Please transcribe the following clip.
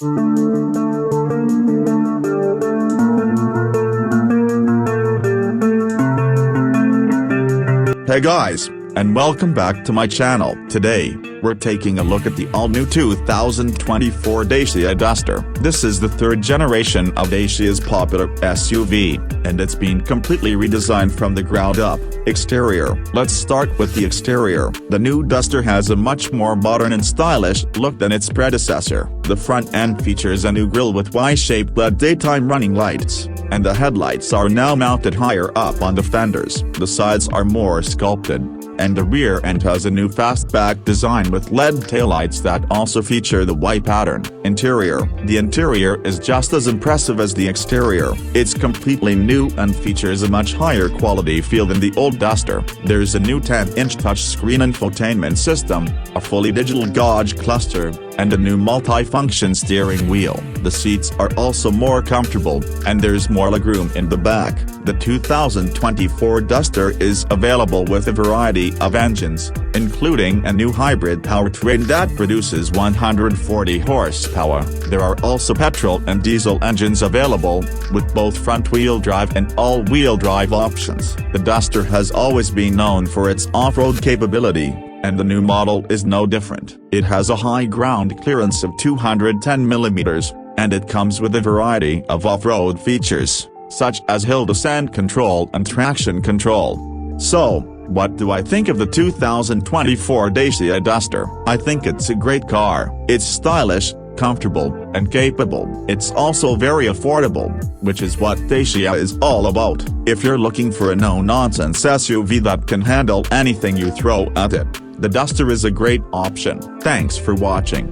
Hey guys, and welcome back to my channel. Today, we're taking a look at the all-new 2024 Dacia Duster. This is the third generation of Dacia's popular SUV, and it's been completely redesigned from the ground up. Exterior. Let's start with the exterior. The new Duster has a much more modern and stylish look than its predecessor. The front end features a new grille with Y-shaped LED daytime running lights, and the headlights are now mounted higher up on the fenders. The sides are more sculpted, and the rear end has a new fastback design with LED taillights that also feature the Y pattern. Interior. The interior is just as impressive as the exterior. It's completely new and features a much higher quality feel than the old Duster. There's a new 10-inch touchscreen infotainment system, a fully digital gauge cluster, and a new multi-function steering wheel. The seats are also more comfortable, and there's more legroom in the back. The 2024 Duster is available with a variety of engines, including a new hybrid powertrain that produces 140 horsepower. There are also petrol and diesel engines available, with both front-wheel drive and all-wheel drive options. The Duster has always been known for its off-road capability, and the new model is no different. It has a high ground clearance of 210 mm, and it comes with a variety of off-road features, such as hill descent control and traction control. So, what do I think of the 2024 Dacia Duster? I think it's a great car. It's stylish, comfortable, and capable. It's also very affordable, which is what Dacia is all about. If you're looking for a no-nonsense SUV that can handle anything you throw at it, the Duster is a great option. Thanks for watching.